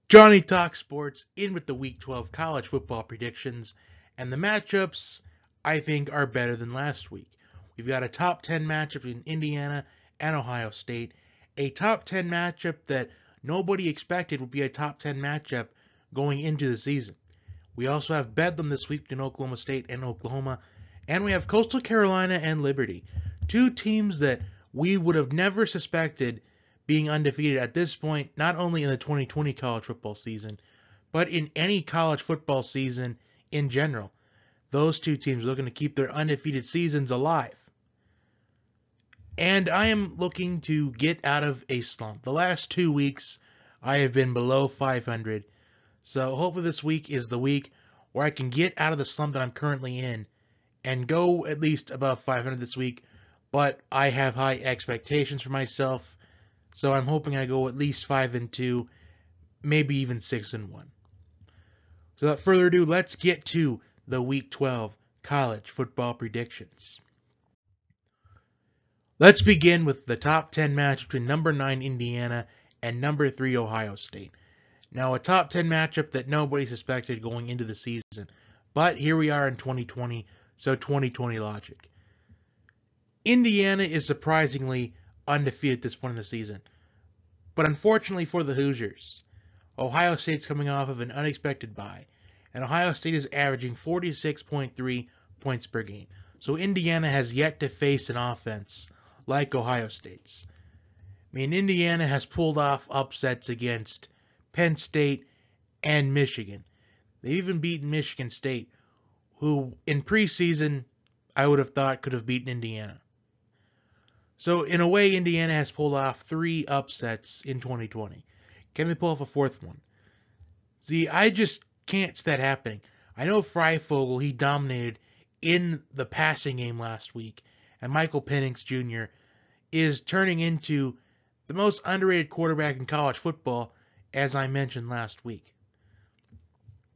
Johnny Talk Sports in with the Week 12 college football predictions, and the matchups I think are better than last week. We've got a top 10 matchup in Indiana and Ohio State, a top 10 matchup that nobody expected would be a top 10 matchup going into the season. We also have Bedlam this week in Oklahoma State and Oklahoma, and we have Coastal Carolina and Liberty, two teams that we would have never suspected being undefeated at this point, not only in the 2020 college football season, but in any college football season in general. Those two teams are looking to keep their undefeated seasons alive. And I am looking to get out of a slump. The last 2 weeks, I have been below 500. So hopefully this week is the week where I can get out of the slump that I'm currently in and go at least above 500 this week. But I have high expectations for myself. So I'm hoping I go at least 5-2, maybe even 6-1. So without further ado, let's get to the Week 12 college football predictions. Let's begin with the top 10 match between number 9 Indiana and number 3 Ohio State. Now a top 10 matchup that nobody suspected going into the season, but here we are in 2020, so 2020 logic. Indiana is surprisingly undefeated at this point in the season. But unfortunately for the Hoosiers, Ohio State's coming off of an unexpected bye, and Ohio State is averaging 46.3 points per game. So Indiana has yet to face an offense like Ohio State's. I mean, Indiana has pulled off upsets against Penn State and Michigan. They've even beaten Michigan State, who in preseason I would have thought could have beaten Indiana. So, in a way, Indiana has pulled off 3 upsets in 2020. Can they pull off a 4th one? See, I just can't see that happening. I know Freifogel, he dominated in the passing game last week, and Michael Penix Jr. is turning into the most underrated quarterback in college football, as I mentioned last week.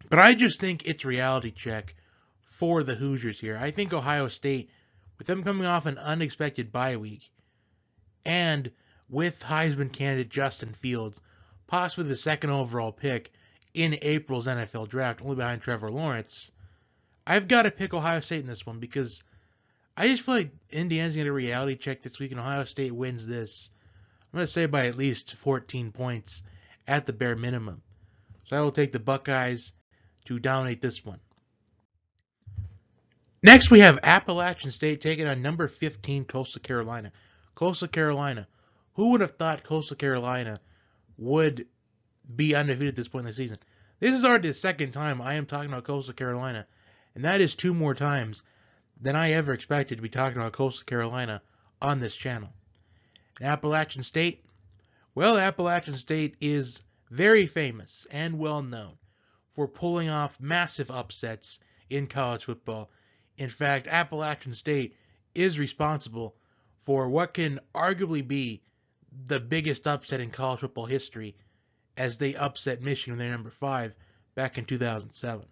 But I just think it's reality check for the Hoosiers here. I think Ohio State, with them coming off an unexpected bye week, and with Heisman candidate Justin Fields, possibly the 2nd overall pick in April's NFL draft, only behind Trevor Lawrence, I've got to pick Ohio State in this one because I just feel like Indiana's going to reality check this week and Ohio State wins this. I'm going to say by at least 14 points at the bare minimum. So I will take the Buckeyes to dominate this one. Next, we have Appalachian State taking on number 15 Coastal Carolina. Coastal Carolina. Who would have thought Coastal Carolina would be undefeated at this point in the season? This is already the 2nd time I am talking about Coastal Carolina, and that is 2 more times than I ever expected to be talking about Coastal Carolina on this channel. And Appalachian State? Well, Appalachian State is very famous and well known for pulling off massive upsets in college football. In fact, Appalachian State is responsible for what can arguably be the biggest upset in college football history as they upset Michigan when they're number 5 back in 2007.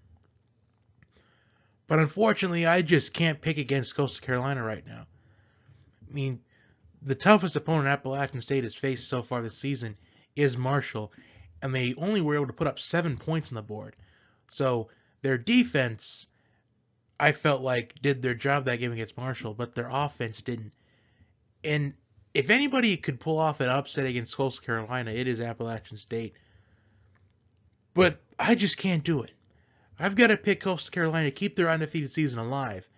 But unfortunately, I just can't pick against Coastal Carolina right now. I mean, the toughest opponent Appalachian State has faced so far this season is Marshall, and they only were able to put up 7 points on the board. So their defense, I felt like, did their job that game against Marshall, but their offense didn't. And if anybody could pull off an upset against Coastal Carolina, it is Appalachian State. But I just can't do it. I've got to pick Coastal Carolina to keep their undefeated season alive.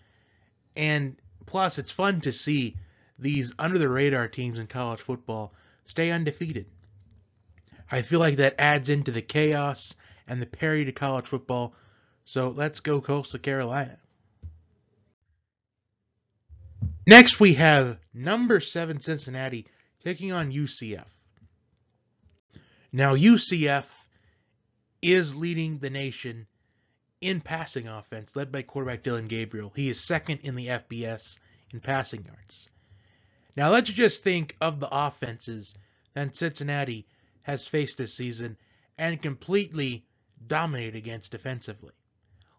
And plus, it's fun to see these under-the-radar teams in college football stay undefeated. I feel like that adds into the chaos and the parity to college football. So let's go Coastal Carolina. Next, we have number 7 Cincinnati taking on UCF. Now, UCF is leading the nation in passing offense, led by quarterback Dylan Gabriel. He is 2nd in the FBS in passing yards. Now, let's just think of the offenses that Cincinnati has faced this season and completely dominated against defensively.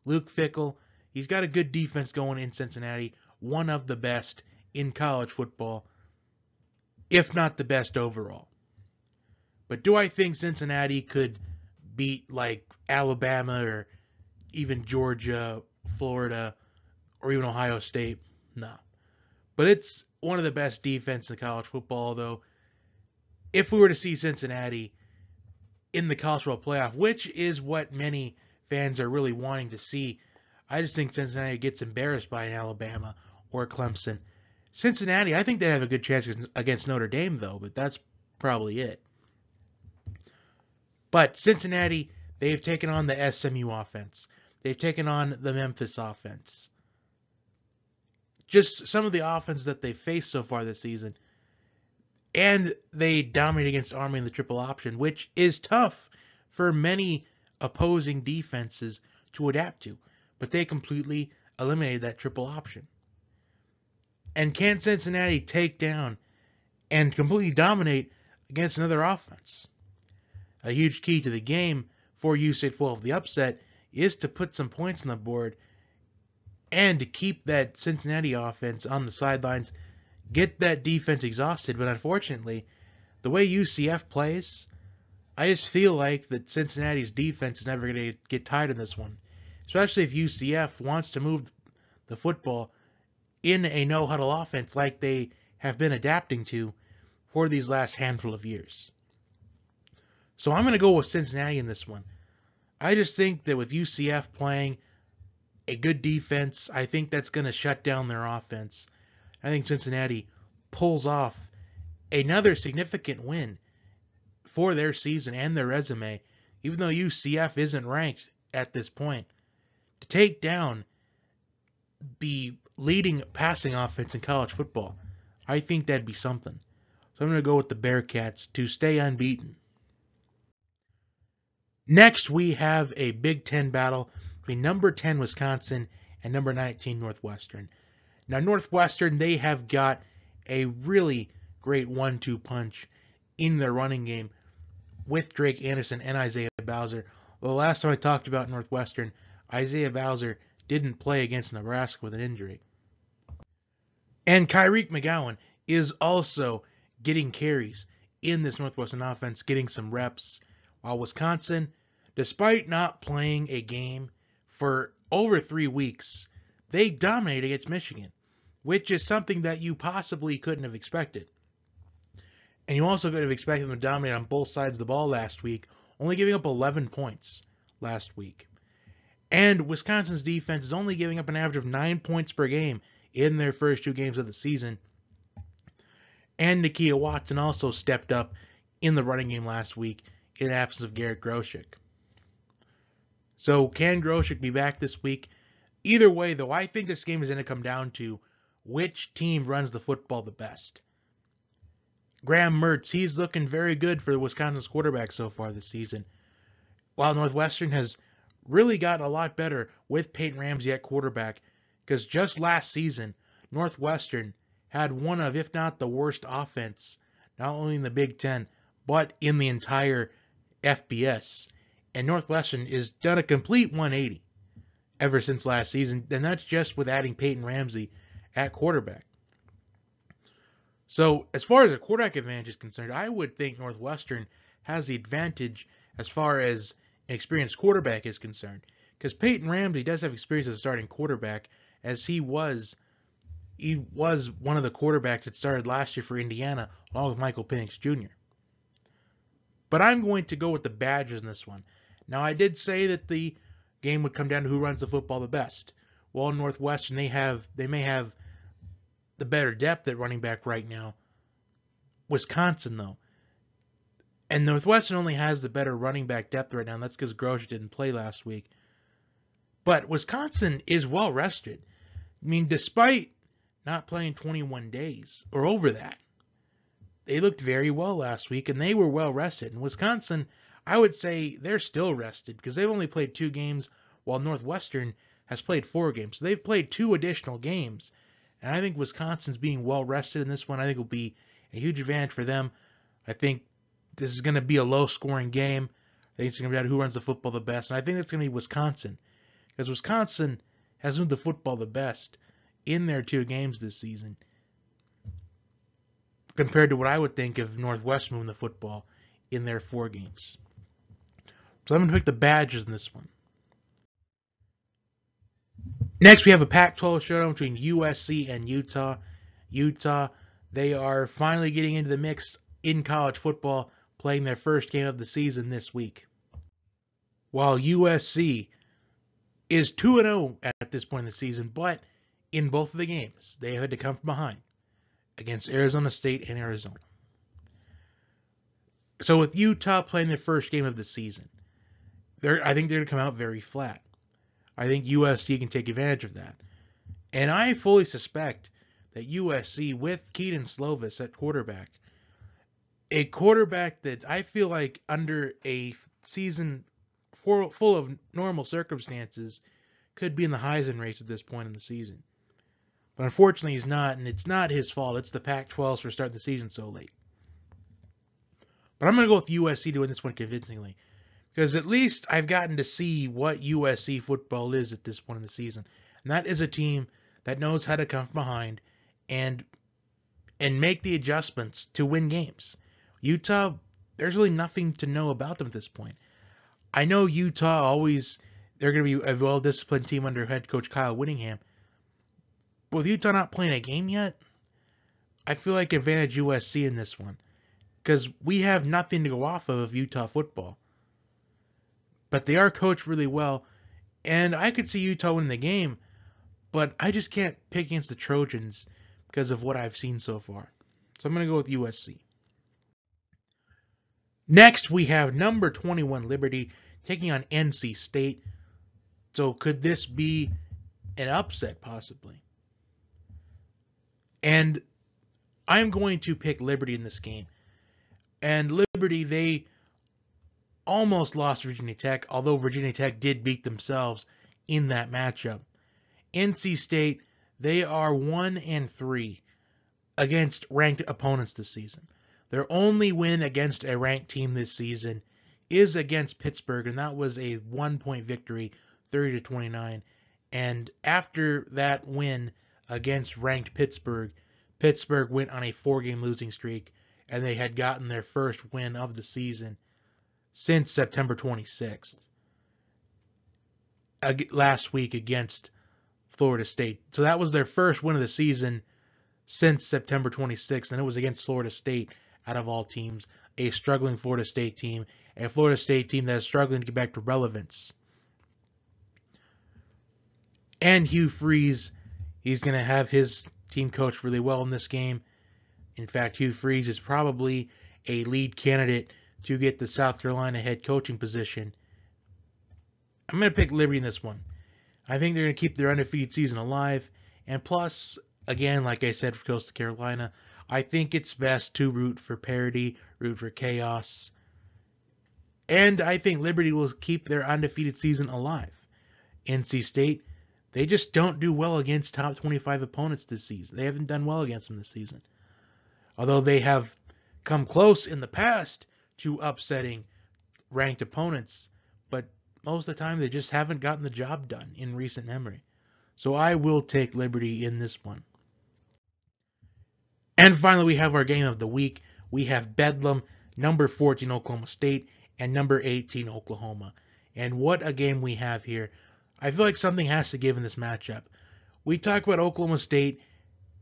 Luke Fickell, he's got a good defense going in Cincinnati, one of the best in college football, if not the best overall. But do I think Cincinnati could beat like Alabama or even Georgia, Florida, or even Ohio State. No. But it's one of the best defenses in college football, though. If we were to see Cincinnati in the college football playoff, which is what many fans are really wanting to see, I just think Cincinnati gets embarrassed by an Alabama or Clemson. Cincinnati, I think they have a good chance against Notre Dame, though, but that's probably it. But Cincinnati, they've taken on the SMU offense. They've taken on the Memphis offense. Just some of the offense that they've faced so far this season. And they dominate against Army in the triple option, which is tough for many opposing defenses to adapt to. But they completely eliminated that triple option. And can Cincinnati take down and completely dominate against another offense? A huge key to the game for UCF, the upset, is to put some points on the board and to keep that Cincinnati offense on the sidelines, get that defense exhausted. But unfortunately, the way UCF plays, I just feel like that Cincinnati's defense is never going to get tied in this one, especially if UCF wants to move the football in a no-huddle offense like they have been adapting to for these last handful of years. So I'm going to go with Cincinnati in this one. I just think that with UCF playing a good defense, I think that's going to shut down their offense. I think Cincinnati pulls off another significant win for their season and their resume, even though UCF isn't ranked at this point. To take down the leading passing offense in college football, I think that'd be something. So I'm going to go with the Bearcats to stay unbeaten. Next, we have a Big Ten battle between number 10 Wisconsin and number 19 Northwestern. Now, Northwestern, they have got a really great 1-2 punch in their running game with Drake Anderson and Isaiah Bowser. Well, the last time I talked about Northwestern, Isaiah Bowser didn't play against Nebraska with an injury. And Kyrique McGowan is also getting carries in this Northwestern offense, getting some reps. While Wisconsin, despite not playing a game for over 3 weeks, they dominated against Michigan, which is something that you possibly couldn't have expected. And you also could have expected them to dominate on both sides of the ball last week, only giving up 11 points last week. And Wisconsin's defense is only giving up an average of 9 points per game in their first 2 games of the season. And Nakia Watson also stepped up in the running game last week in the absence of Garrett Groshek. So can Groshek be back this week? Either way, though, I think this game is going to come down to which team runs the football the best. Graham Mertz, he's looking very good for the Wisconsin's quarterback so far this season. While Northwestern has really gotten a lot better with Peyton Ramsey at quarterback, because just last season, Northwestern had one of, if not the worst offense, not only in the Big Ten, but in the entire FBS. And Northwestern has done a complete 180 ever since last season, and that's just with adding Peyton Ramsey at quarterback. So as far as a quarterback advantage is concerned, I would think Northwestern has the advantage as far as an experienced quarterback is concerned, because Peyton Ramsey does have experience as a starting quarterback, as he was one of the quarterbacks that started last year for Indiana, along with Michael Penix Jr. But I'm going to go with the Badgers in this one. Now, I did say that the game would come down to who runs the football the best. Well, Northwestern, they may have the better depth at running back right now. Wisconsin, though. And Northwestern only has the better running back depth right now, and that's because Groshek didn't play last week. But Wisconsin is well rested. I mean, despite not playing 21 days or over that, they looked very well last week, and they were well rested. And Wisconsin, I would say they're still rested because they've only played 2 games, while Northwestern has played 4 games. So they've played 2 additional games. And I think Wisconsin's being well rested in this one. I think will be a huge advantage for them. I think this is going to be a low-scoring game. I think it's going to be about who runs the football the best. And I think it's going to be Wisconsin, because Wisconsin has moved the football the best in their 2 games this season, compared to what I would think of Northwestern moving the football in their 4 games. So I'm going to pick the Badgers in this one. Next, we have a Pac-12 showdown between USC and Utah. Utah, they are finally getting into the mix in college football, playing their first game of the season this week. While USC is 2-0 at this point in the season, but in both of the games, they had to come from behind against Arizona State and Arizona. So with Utah playing their first game of the season, I think they're going to come out very flat. I think USC can take advantage of that. And I fully suspect that USC, with Keaton Slovis at quarterback, a quarterback that I feel like under a season full of normal circumstances could be in the Heisman race at this point in the season. But unfortunately he's not, and it's not his fault. It's the Pac-12 for starting the season so late. But I'm going to go with USC to win this one convincingly. Because at least I've gotten to see what USC football is at this point in the season. And that is a team that knows how to come from behind and make the adjustments to win games. Utah, there's really nothing to know about them at this point. I know Utah they're going to be a well-disciplined team under head coach Kyle Whittingham. But with Utah not playing a game yet, I feel like advantage USC in this one. Because we have nothing to go off of Utah football. But they are coached really well, and I could see Utah win the game, but I just can't pick against the Trojans because of what I've seen so far. So I'm going to go with USC. Next, we have number 21 Liberty taking on NC State. So could this be an upset, possibly? And I'm going to pick Liberty in this game. And Liberty, they almost lost Virginia Tech, although Virginia Tech did beat themselves in that matchup. NC State, they are 1-3 against ranked opponents this season. Their only win against a ranked team this season is against Pittsburgh, and that was a 1-point victory, 30-29. And after that win against ranked Pittsburgh, Pittsburgh went on a 4-game losing streak, and they had gotten their first win of the season since September 26th, last week against Florida State. So that was their first win of the season since September 26th, and it was against Florida State out of all teams, a struggling Florida State team, a Florida State team that is struggling to get back to relevance. And Hugh Freeze, he's going to have his team coached really well in this game. In fact, Hugh Freeze is probably a lead candidate to get the South Carolina head coaching position. I'm going to pick Liberty in this one. I think they're going to keep their undefeated season alive. And plus, again, like I said for Coastal Carolina, I think it's best to root for parity, root for chaos. And I think Liberty will keep their undefeated season alive. NC State, they just don't do well against top 25 opponents this season. They haven't done well against them this season. Although they have come close in the past to upsetting ranked opponents, but most of the time they just haven't gotten the job done in recent memory. So I will take Liberty in this one. And finally, we have our game of the week. We have Bedlam, number 14 Oklahoma State, and number 18 Oklahoma. And what a game we have here. I feel like something has to give in this matchup. We talk about Oklahoma State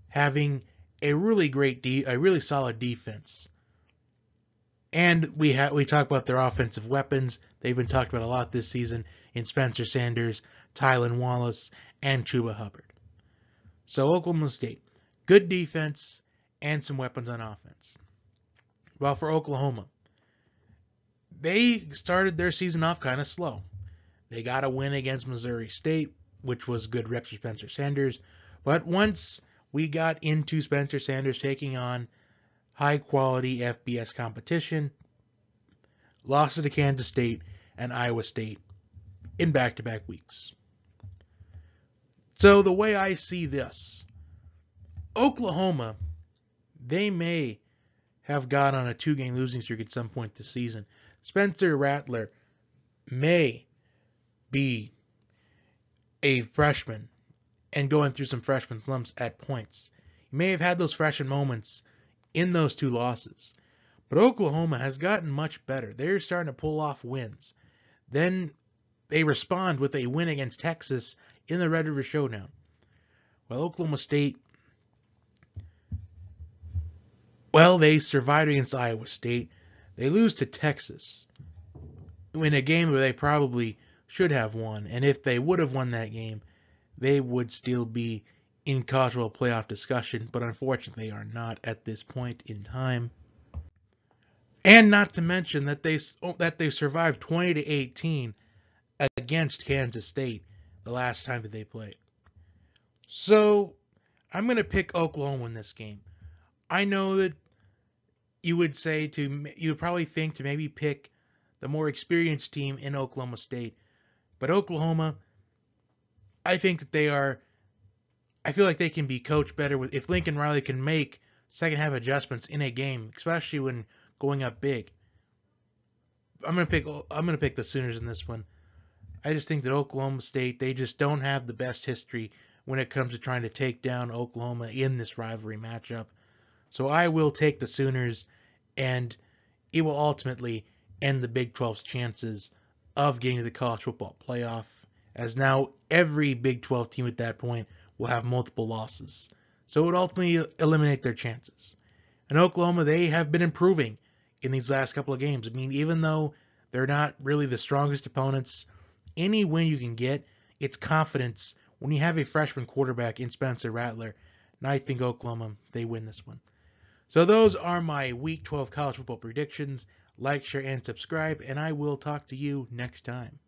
having a really solid defense. And we talk about their offensive weapons. They've been talked about a lot this season in Spencer Sanders, Tylan Wallace, and Chuba Hubbard. So Oklahoma State, good defense and some weapons on offense. Well, for Oklahoma, they started their season off kind of slow. They got a win against Missouri State, which was good reps for Spencer Sanders. But once we got into Spencer Sanders taking on high-quality FBS competition, lost to Kansas State and Iowa State in back-to-back weeks. So the way I see this, Oklahoma, they may have gone on a 2-game losing streak at some point this season. Spencer Rattler may be a freshman and going through some freshman slumps at points. He may have had those freshman moments in those 2 losses. But Oklahoma has gotten much better. They're starting to pull off wins. Then they respond with a win against Texas in the Red River Showdown. Well, Oklahoma State, they survived against Iowa State. They lose to Texas in a game where they probably should have won. And if they would have won that game, they would still be in college football playoff discussion. But unfortunately, they are not at this point in time. And not to mention that they survived 20-18 against Kansas State the last time that they played. So I'm going to pick Oklahoma in this game. I know that you would probably think to maybe pick the more experienced team in Oklahoma State. But Oklahoma, I think that I feel like they can be coached better if Lincoln Riley can make second half adjustments in a game, especially when going up big. I'm gonna pick the Sooners in this one. I just think that Oklahoma State, they just don't have the best history when it comes to trying to take down Oklahoma in this rivalry matchup. So I will take the Sooners, and it will ultimately end the Big 12's chances of getting to the college football playoff, as now every Big 12 team at that point will have multiple losses. So it would ultimately eliminate their chances. And Oklahoma, they have been improving in these last couple of games. I mean, even though they're not really the strongest opponents, any win you can get, it's confidence when you have a freshman quarterback in Spencer Rattler. And I think Oklahoma, they win this one. So those are my Week 12 college football predictions. Like, share, and subscribe, and I will talk to you next time.